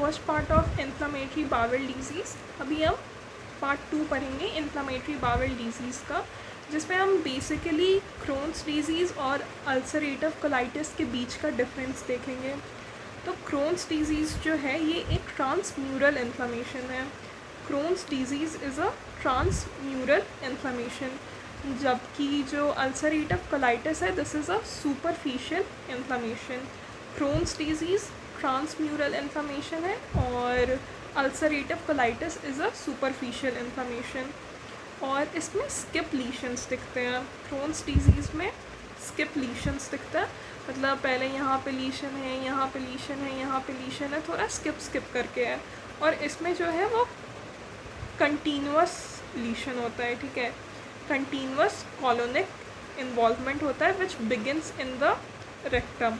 First part of inflammatory bowel disease. अभी हम part 2 पढ़ेंगे इन्फ्लामेटरी बाउल डिजीज़ का, जिसमें हम बेसिकली क्रोन्स डिजीज़ और अल्सरेटिव कोलाइटिस के बीच का डिफरेंस देखेंगे। तो क्रोन्स डिजीज़ जो है ये एक ट्रांसम्यूरल इन्फ्लामेशन है। Crohn's disease is a transmural inflammation, जबकि जो अल्सरेटिव कोलाइटिस है this is a superficial inflammation. Crohn's disease transmural inflammation है और ulcerative colitis is a superficial inflammation. और इसमें स्किप लीशंस दिखते हैं। क्रोन्स डिजीज़ में स्किप लीशंस दिखता है, मतलब पहले यहाँ पे लीशन है, यहाँ पे लीशन है, यहाँ पे लीशन है, थोड़ा स्किप करके है। और इसमें जो है वो कंटिन्यूअस लीशन होता है, ठीक है, कंटिन्यूअस कॉलोनिक इन्वॉल्वमेंट होता है विच बिगिनस इन द रेक्टम।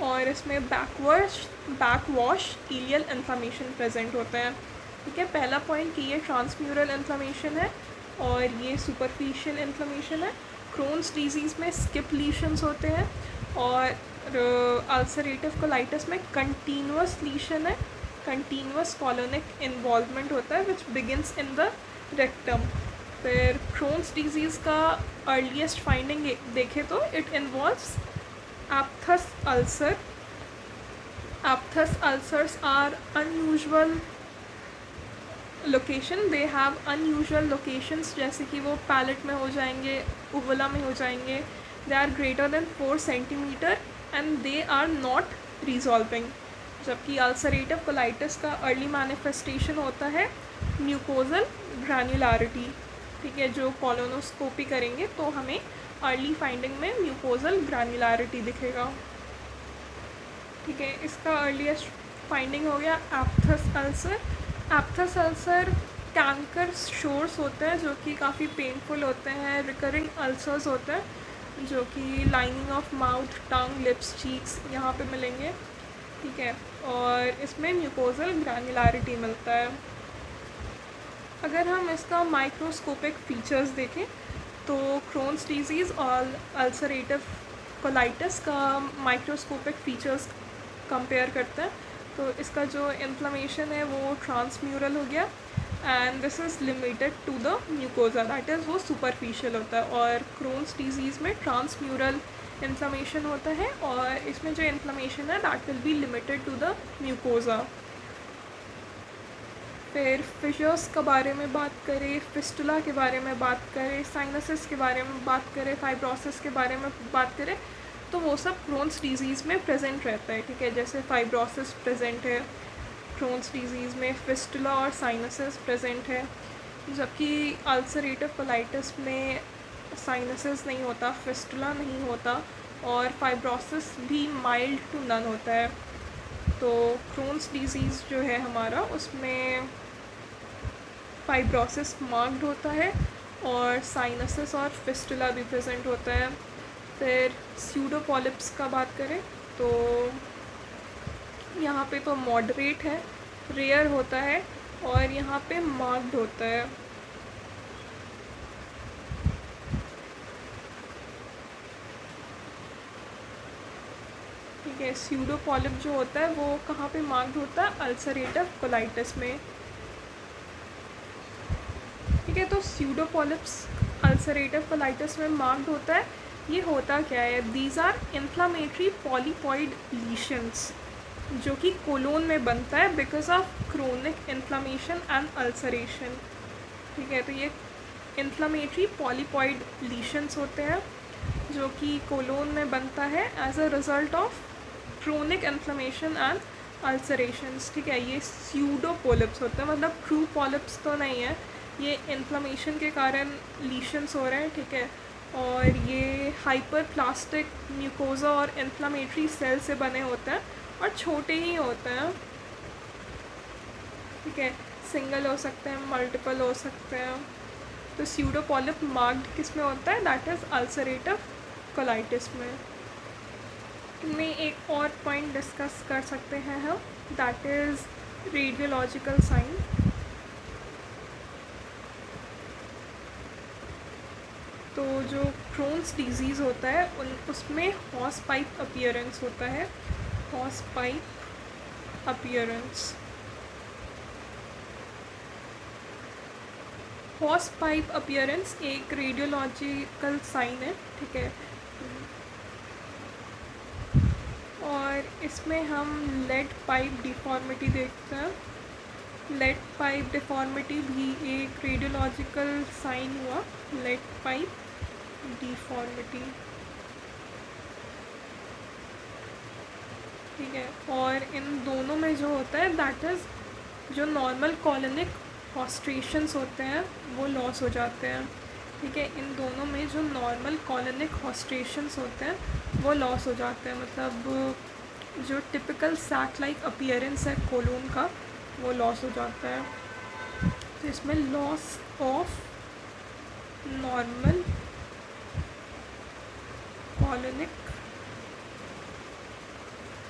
और इसमें बैकवॉश इलियल इन्फ्लामेशन प्रेजेंट होता है, ठीक है। पहला पॉइंट कि ये ट्रांसम्यूरल इन्फ्लामेशन है और ये सुपरफिशियल इन्फ्लामेशन है। क्रोन्स डिजीज़ में स्किप लीशंस होते हैं और अल्सरेटिव कोलाइटिस में कंटिन्यूअस लीशन है, कंटिन्यूअस कॉलोनिक इन्वॉल्वमेंट होता है विच बिगिनस इन द रेक्टम। फिर क्रोन्स डिजीज़ का अर्लीस्ट फाइंडिंग देखें तो it involves aphthous ulcer. Aphthous ulcers are unusual location. They have unusual locations, जैसे कि वो पैलेट में हो जाएंगे, उवला में हो जाएंगे। They are greater than 4 centimeter and they are not resolving. जबकि अल्सरेटिव कोलाइटिस का अर्ली मैनिफेस्टेशन होता है म्यूकोजल ग्रैन्युलरिटी, ठीक है। जो कोलोनोस्कोपी करेंगे तो हमें अर्ली फाइंडिंग में म्यूकोजल ग्रैन्युलरिटी दिखेगा, ठीक है। इसका अर्लीस्ट फाइंडिंग हो गया एप्थस अल्सर। एप्थस अल्सर कैंकर शोर्स होते हैं जो कि काफ़ी पेनफुल होते हैं, रिकरिंग अल्सर्स होते हैं जो कि lining of mouth, tongue, lips, cheeks यहाँ पे मिलेंगे, ठीक है। और इसमें म्यूकोजल ग्रैन्युलरिटी मिलता है। अगर हम इसका माइक्रोस्कोपिक फीचर्स देखें तो क्रोन्स डिजीज़ और अल्सरेटिव कोलाइटिस का माइक्रोस्कोपिक फीचर्स कंपेयर करते हैं तो इसका जो इन्फ्लामेशन है वो ट्रांसम्यूरल हो गया and this is limited to the mucosa, that is वो सुपरफिशियल होता है। और क्रोन्स डिजीज़ में ट्रांसम्यूरल इन्फ्लामेशन होता है और इसमें जो इन्फ्लामेशन है that will be limited to the mucosa. फिर फिशर्स के बारे में बात करें, फिस्टुला के बारे में बात करें, साइनसिस के बारे में बात करें, फाइब्रोसिस के बारे में बात करें तो वो सब क्रोन्स डिजीज़ में प्रेजेंट रहता है, ठीक है। जैसे फाइब्रोसिस प्रेजेंट है क्रोन्स डिजीज़ में, फिस्टुला और साइनसिस प्रेजेंट है, जबकि अल्सरेटिव कोलाइटिस में साइनसिस नहीं होता, फिस्टुला नहीं होता और फाइब्रोसिस भी माइल्ड टू नन होता है। तो क्रोन्स डिजीज़ जो है हमारा उसमें फाइब्रोसिस मार्क्ड होता है और साइनसिस और फिस्टुला भी प्रेजेंट होता है। फिर स्यूडोपॉलिप्स का बात करें तो यहाँ पे तो मॉडरेट है, रेयर होता है और यहाँ पे मार्क्ड होता है। ठीक है, स्यूडोपॉलिप जो होता है वो कहाँ पे मार्क्ड होता है, अल्सरेटिव कोलाइटिस में, ठीक है। तो स्यूडोपॉलिप्स अल्सरेटिव कोलाइटिस में मार्क्ड होता है। ये होता क्या है, दीज आर इन्फ्लामेटरी पॉलीपॉइड लीशंस जो कि कोलोन में बनता है because of chronic inflammation and ulceration, ठीक है। तो ये इन्फ्लामेटरी पॉलीपॉइड लीशंस होते हैं जो कि कोलोन में बनता है as a result of chronic inflammation and ulcerations, ठीक है। ये स्यूडोपॉलिप्स होते हैं, मतलब ट्रू पॉलिप्स तो नहीं है, ये इन्फ्लामेशन के कारण लीशंस हो रहे हैं, ठीक है। और ये हाइपरप्लास्टिक म्यूकोजा और इन्फ्लामेटरी सेल से बने होते हैं और छोटे ही होते हैं, ठीक है। सिंगल हो सकते हैं, मल्टीपल हो सकते हैं। तो स्यूडोपॉलिप मार्क्ड किस में होता है, दैट इज़ अल्सरेटिव कोलाइटिस में। इनमें एक और पॉइंट डिस्कस कर सकते हैं हम, दैट इज़ रेडियोलॉजिकल साइन। तो जो क्रोन्स डिजीज़ होता है उसमें हॉर्स पाइप अपीयरेंस होता है, hose pipe appearance. Horse pipe appearance एक रेडियोलॉजिकल साइन है, ठीक है। और इसमें हम लेड पाइप डिफॉर्मिटी देखते हैं। लेड पाइप डिफॉर्मिटी भी एक रेडियोलॉजिकल साइन हुआ, लेड पाइप डिफॉर्मिटी, ठीक है। और इन दोनों में जो होता है दैट इज़ जो नॉर्मल कॉलोनिक हॉस्ट्रेशंस होते हैं वो लॉस हो जाते हैं, ठीक है। इन दोनों में जो नॉर्मल कॉलोनिक हॉस्ट्रेशंस होते हैं वो लॉस हो जाते हैं, मतलब जो टिपिकल सैक लाइक अपीयरेंस है कोलोन का वो लॉस हो जाता है। तो इसमें लॉस ऑफ नॉर्मल कॉलोनिक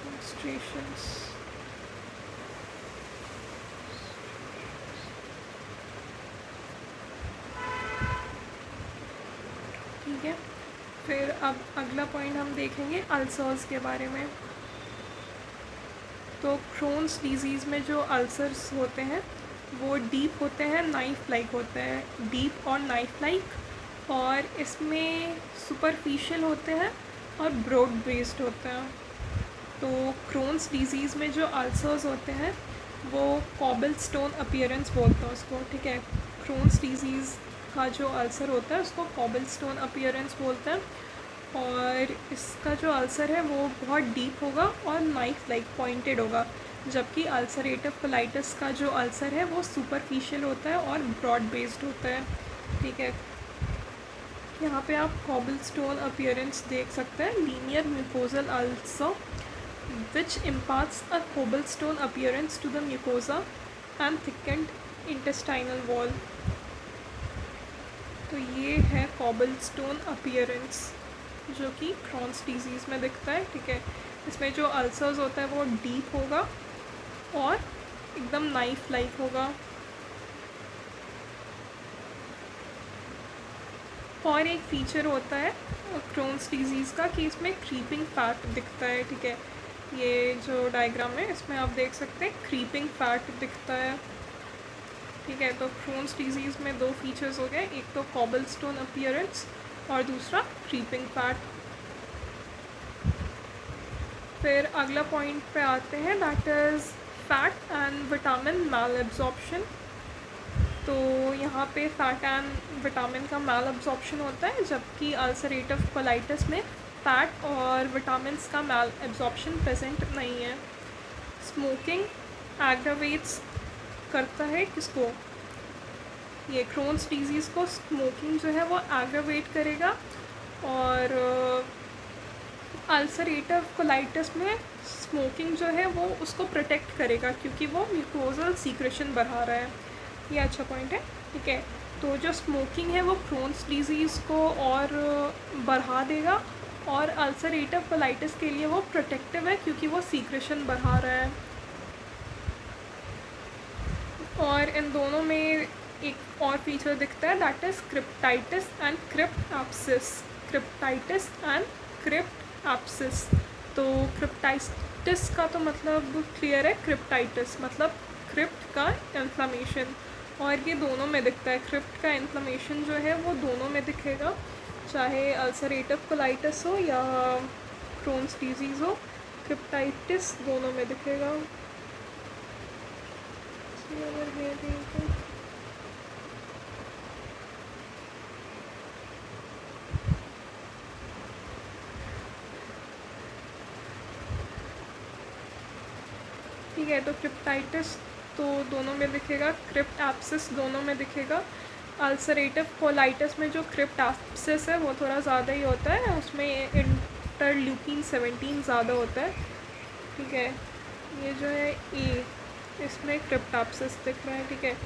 हॉस्ट्रेशंस, ठीक है। फिर अब अगला पॉइंट हम देखेंगे अल्सर्स के बारे में। तो क्रोन्स डिजीज़ में जो अल्सर्स होते हैं वो डीप होते हैं, नाइफ लाइक होते हैं, डीप और नाइफ लाइक, और इसमें सुपरफिशियल होते हैं और ब्रॉड बेस्ड होते हैं। तो क्रोन्स डिजीज़ में जो अल्सर्स होते हैं वो कॉबल स्टोन अपीयरेंस बोलते हैं उसको, ठीक है। क्रोन्स डिजीज़ का जो अल्सर होता है उसको कॉबल स्टोन अपीयरेंस बोलते हैं, और इसका जो अल्सर है वो बहुत डीप होगा और नाइफ लाइक पॉइंटेड होगा, जबकि अल्सरेटिव कोलाइटिस का जो अल्सर है वो सुपरफिशियल होता है और ब्रॉड बेस्ड होता है, ठीक है। यहाँ पे आप कॉबल स्टोन अपीयरेंस देख सकते हैं, linear mucosal ulcer which imparts a cobblestone appearance to the mucosa and thickened intestinal wall। तो ये है cobblestone appearance जो कि Crohn's disease में दिखता है, ठीक है। इसमें जो अल्सर्स होता है वो डीप होगा और एकदम नाइफ लाइक होगा। और एक फीचर होता है Crohn's disease का कि इसमें क्रीपिंग फैट दिखता है, ठीक है। ये जो डायग्राम है इसमें आप देख सकते हैं क्रीपिंग फैट दिखता है, ठीक है। तो Crohn's डिजीज़ में दो फीचर्स हो गए, एक तो कॉबलस्टोन अपीयरेंस और दूसरा क्रीपिंग फैट। फिर अगला पॉइंट पे आते हैं that is fat and vitamin malabsorption. तो यहाँ पे फैट एंड विटामिन का मैल एब्जॉर्प्शन होता है, जबकि अल्सरेटिव कोलाइटिस में फैट और विटामिन्स का मैल एब्जॉर्प्शन प्रेजेंट नहीं है। स्मोकिंग एग्रावेट्स करता है किसको, ये Crohn's डिजीज़ को स्मोकिंग जो है वो एग्रावेट करेगा, और अल्सरेटिव कोलाइटिस में स्मोकिंग जो है वो उसको प्रोटेक्ट करेगा क्योंकि वो म्यूकोजल सीक्रेशन बढ़ा रहा है। ये अच्छा पॉइंट है, ठीक है। तो जो स्मोकिंग है वो Crohn's डिजीज़ को और बढ़ा देगा, और अल्सरेटिव कोलाइटिस के लिए वो प्रोटेक्टिव है क्योंकि वो सीक्रेशन बढ़ा रहा है। और इन दोनों में एक और फीचर दिखता है that is cryptitis and crypt abscess. Cryptitis and crypt abscess. तो क्रिप्टाइटिस का तो मतलब क्लियर है, क्रिप्टाइटिस मतलब क्रिप्ट का इन्फ्लामेशन, और ये दोनों में दिखता है। क्रिप्ट का इन्फ्लामेशन जो है वो दोनों में दिखेगा, चाहे अल्सरेटिव कोलाइटिस हो या Crohn's डिजीज़ हो, क्रिप्टाइटिस दोनों में दिखेगा। ठीक है, तो क्रिप्टाइटिस तो दोनों में दिखेगा, क्रिप्ट एप्सिस दोनों में दिखेगा। अल्सरेटिव कोलाइटिस में जो क्रिप्ट एप्सिस है वो थोड़ा ज़्यादा ही होता है, उसमें इंटरल्यूकिन 17 ज़्यादा होता है, ठीक है। ये जो है ए, इसमें क्रिप्ट एप्सिस दिख रहा है, ठीक है।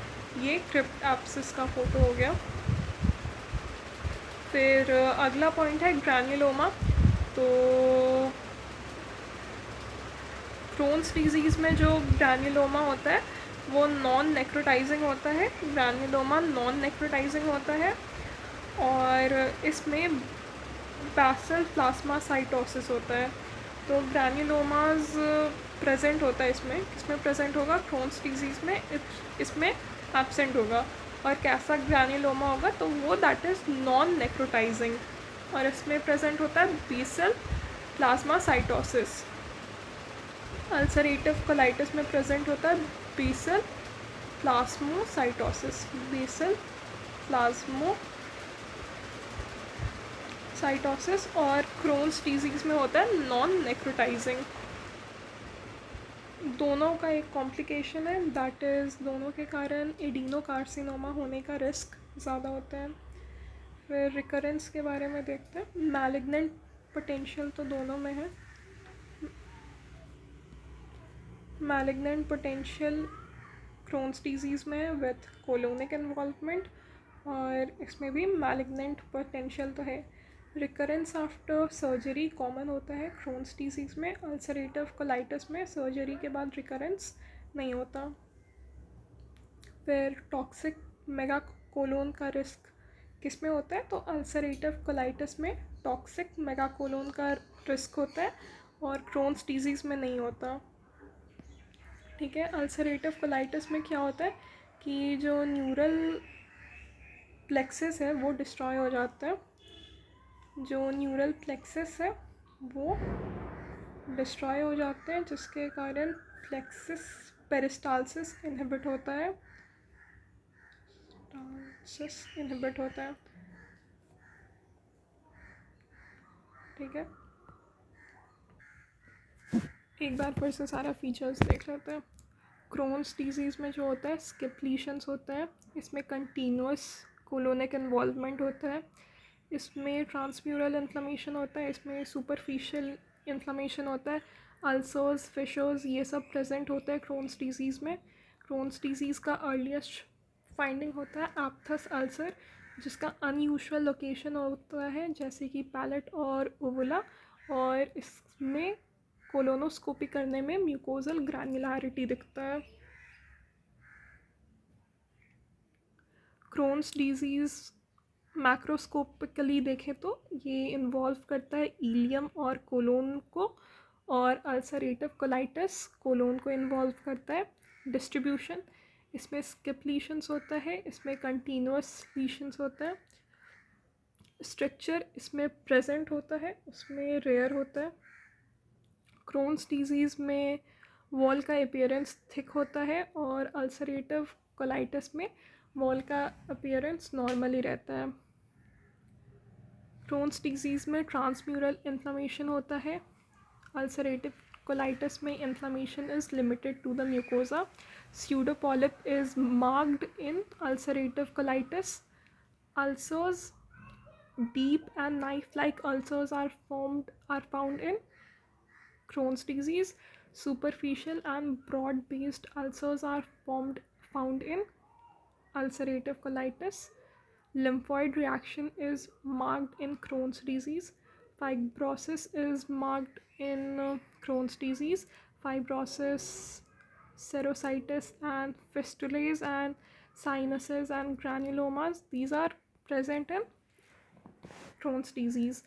ये क्रिप्ट एप्सिस का फ़ोटो हो गया। फिर अगला पॉइंट है ग्रैन्युलोमा। तो Crohn's डिजीज़ में जो ग्रैन्युलोमा होता है वो नॉन नेक्रोटाइजिंग होता है। ग्रैन्युलोमा नॉन नेक्रोटाइजिंग होता है, और इसमें बेसल प्लाज्मा साइटोसिस होता है। तो ग्रैन्युलोमाज प्रेजेंट होता है इसमें, किसमें प्रेजेंट होगा, क्रोन्स डिजीज़ में इसमें एब्सेंट होगा। और कैसा ग्रैन्युलोमा होगा, तो वो दैट इज़ नॉन नेक्रोटाइजिंग, और इसमें प्रेजेंट होता है बेसल प्लाज्मासाइटोसिस। अल्सरेटिव कोलाइटिस में प्रेजेंट होता है बेसल प्लाज्मोसाइटोसिस, बेसल प्लाज्मोसाइटोसिस। और क्रोन्स डिजीज़ में होता है नॉन नेक्रोटाइजिंग। दोनों का एक कॉम्प्लिकेशन है, दैट इज़ दोनों के कारण एडिनोकार्सिनोमा होने का रिस्क ज़्यादा होता है। फिर रिकरेंस के बारे में देखते हैं। मैलिग्नेंट पोटेंशियल तो दोनों में है। मैलिग्नेंट पोटेंशियल क्रोन्स डिजीज़ में है विथ कोलोनिक इन्वॉल्वमेंट, और इसमें भी मैलिग्नेंट पोटेंशियल तो है। रिकरेंस आफ्टर सर्जरी कॉमन होता है क्रोन्स डिजीज़ में। अल्सरेटिव कोलाइटिस में सर्जरी के बाद रिकरेंस नहीं होता। फिर टॉक्सिक मेगाकोलोन का रिस्क किस में होता है, तो अल्सरेटिव कोलाइटिस में टॉक्सिक मेगाकोलोन का रिस्क होता है, और क्रोन्स डिजीज़ में नहीं होता। ठीक है। अल्सरेटिव कोलाइटिस में क्या होता है कि जो न्यूरल प्लेक्सेस है वो डिस्ट्रॉय हो जाता है, जो न्यूरल प्लेक्सेस है वो डिस्ट्रॉय हो जाते हैं, जिसके कारण प्लेक्सिस पेरिस्टालसिस इनहिबिट होता है, ठीक है। एक बार फिर से सारा फीचर्स देख लेते हैं। क्रोन्स डिजीज़ में जो होता है स्किप लीशंस होता है, इसमें कंटिन्यूस कोलोनिक इन्वॉल्वमेंट होता है, इसमें ट्रांसम्यूरल इन्फ्लेमेशन होता है, इसमें सुपरफिशियल इन्फ्लेमेशन होता है, अल्सर्स, फिशर्स, ये सब प्रेजेंट होता है क्रोन्स डिजीज़ में। क्रोन्स डिजीज़ का अर्लीस्ट फाइंडिंग होता है एप्थस अल्सर, जिसका अनयूजुअल लोकेशन होता है जैसे कि पैलेट और ओवुला, और इसमें कोलोनोस्कोपी करने में म्यूकोजल ग्रैन्युलैरिटी दिखता है। क्रोन्स डिजीज़ मैक्रोस्कोपिकली देखें तो ये इन्वॉल्व करता है इलियम और कोलोन को, और अल्सरेटिव कोलाइटिस कोलोन को इन्वॉल्व करता है। डिस्ट्रीब्यूशन, इसमें स्किप लीशंस होता है, इसमें कंटिन्यूस लीशंस होता है। स्ट्रक्चर इसमें प्रेजेंट होता है, उसमें रेयर होता है। क्रोन्स डिजीज़ में वॉल का अपीयरेंस थिक होता है, और अल्सरेटिव कोलाइटिस में वॉल का अपीयरेंस नॉर्मली रहता है। क्रोन्स डिजीज़ में ट्रांसम्यूरल इन्फ्लेमेशन होता है, अल्सरेटिव कोलाइटिस में inflammation is limited to the mucosa. Pseudopolyp is marked in ulcerative colitis. Ulcers, deep and knife-like ulcers are found in Crohn's disease. Superficial and broad-based ulcers are found in ulcerative colitis. Lymphoid reaction is marked in Crohn's disease. Fibrosis is marked in Crohn's disease. Fibrosis, serositis, and fistulae and sinuses and granulomas, these are present in Crohn's disease.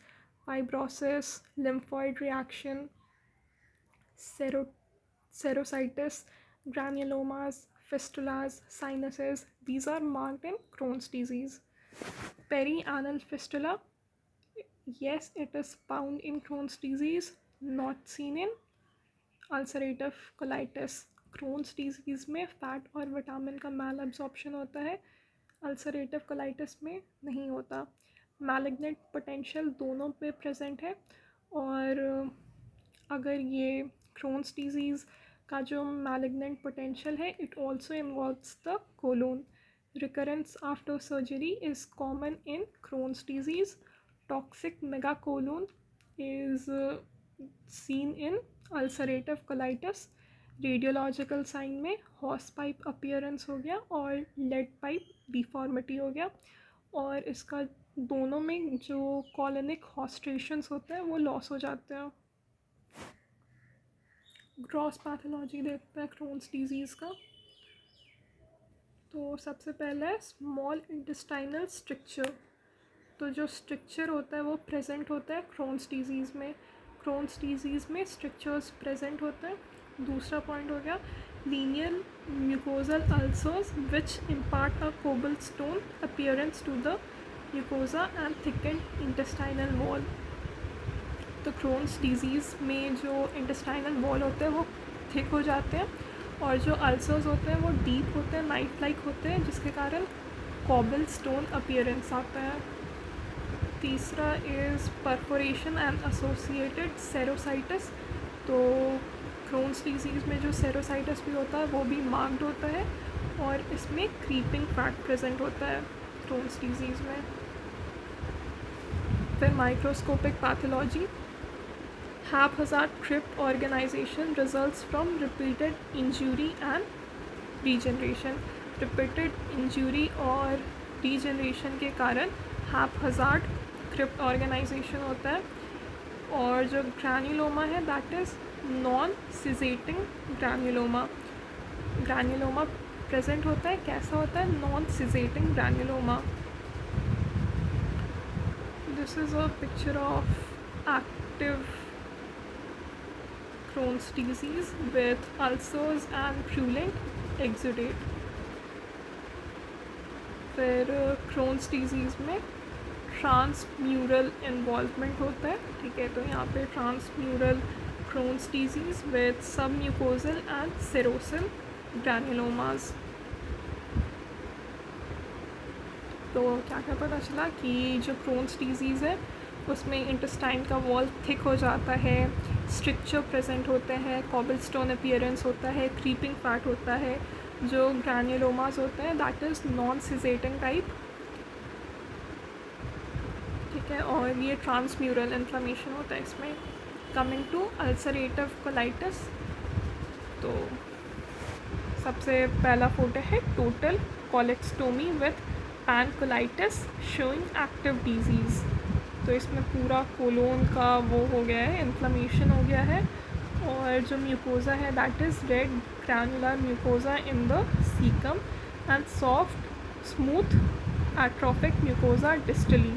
Fibrosis, lymphoid reaction, serositis, granulomas, fistulas, sinuses, these are marked in Crohn's disease. Perianal fistula, yes, it is found in Crohn's disease, not seen in ulcerative colitis. Crohn's disease में fat और vitamin का मैल absorption होता है, ulcerative colitis में नहीं होता। Malignant potential दोनों पे प्रेजेंट है, और अगर ये क्रोन्स डिजीज़ का जो मैलिग्नेंट पोटेंशियल है it also involves the colon. Recurrence after surgery is common in Crohn's disease. Toxic megacolon is seen in ulcerative colitis. Radiological sign में हॉर्स पाइप अपीयरेंस हो गया और लेड पाइप डिफॉर्मिटी हो गया, और इसका दोनों में जो कॉलोनिक हॉस्ट्रेशंस होते हैं वो लॉस हो जाते हैं। ग्रॉस पैथोलॉजी देखते हैं क्रोन्स डिजीज़ का। तो सबसे पहला है स्मॉल इंटेस्टाइनल स्ट्रक्चर। तो जो स्ट्रक्चर होता है वो प्रेजेंट होता है क्रोन्स डिजीज़ में। क्रोन्स डिजीज़ में स्ट्रक्चर्स प्रेजेंट होते हैं। दूसरा पॉइंट हो गया linear mucosal ulcers which impart a cobblestone appearance to the mucosa and thickened intestinal wall. तो क्रोन्स डिजीज़ में जो इंटेस्टाइनल वॉल होते हैं वो थिक हो जाते हैं और जो अल्सर्स होते हैं वो डीप होते हैं, नाइफ लाइक होते हैं, जिसके कारण कॉबल स्टोन अपीयरेंस आता है। तीसरा इज़ परफोरेशन एंड एसोसिएटेड सेरोसाइटिस। तो क्रोन्स डिजीज़ में जो सेरोसाइटिस भी होता है वो भी मार्क्ड होता है और इसमें क्रीपिंग फैट प्रेजेंट होता है क्रोन्स डिजीज़ में। फिर microscopic pathology haphazard crypt organization results from repeated injury and regeneration। repeated injury और regeneration के कारण haphazard crypt organization होता है। और जो ग्रैन्युलोमा है that is non caseating granuloma. Granuloma present होता है, कैसा होता है? Non caseating granuloma. This is a picture of active Crohn's disease with ulcers and purulent exudate। फिर Crohn's disease में ट्रांसम्यूरल इन्वॉल्वमेंट होता है, ठीक है। तो यहाँ पे transmural Crohn's disease with submucosal and serosal granulomas। तो क्या क्या पता चला कि जो Crohn's disease है उसमें इंटेस्टाइन का वॉल थिक हो जाता है, स्ट्रक्चर प्रेजेंट होते हैं, कॉबलस्टोन अपीयरेंस होता है, क्रीपिंग फैट होता है। जो ग्रैन्युलोमास होते हैं दैट इज़ नॉन सिजेटिंग टाइप, ठीक है। और ये ट्रांसम्यूरल इन्फ्लेमेशन होता है इसमें। कमिंग टू अल्सरेटिव कोलाइटिस, तो सबसे पहला फोटो है total colectomy with pancolitis showing active disease. तो इसमें पूरा कोलोन का वो हो गया है, इन्फ्लेमेशन हो गया है। और जो म्यूकोज़ा है that is red granular mucosa in the caecum and soft smooth atrophic mucosa distally.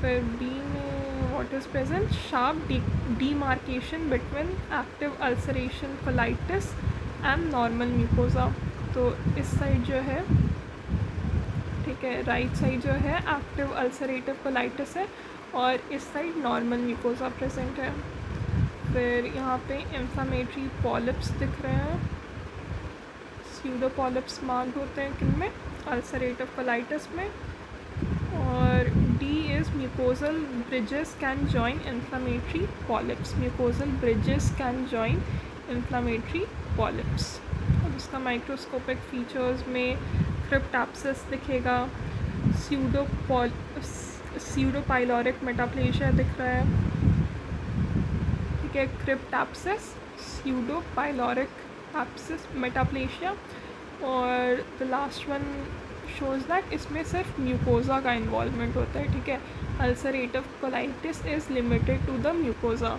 फिर बी में what is present? Sharp demarcation between active ulceration colitis and normal mucosa. तो इस साइड जो है, ठीक है, राइट साइड जो है एक्टिव अल्सरेटिव कोलाइटिस है और इस साइड नॉर्मल म्यूकोज़ा प्रेजेंट है। फिर यहाँ पे इन्फ्लेमेटरी पॉलिप्स दिख रहे हैं, स्यूडो पॉलिप्स मार्क्ड होते हैं किन में? अल्सरेटिव कोलाइटिस में। और D is mucosal bridges can join inflammatory polyps. Mucosal bridges can join inflammatory polyps. अब इसका माइक्रोस्कोपिक फीचर्स में क्रिप्ट एब्सेस दिखेगा, स्यूडोपाइलोरिक मेटाप्लेशिया दिख रहा है, ठीक है। Crypt abscess, pseudopyloric abscess, metaplasia. और the last one shows that इसमें सिर्फ म्यूकोज़ा का इन्वॉल्वमेंट होता है, ठीक है। Ulcerative colitis is limited to the mucosa.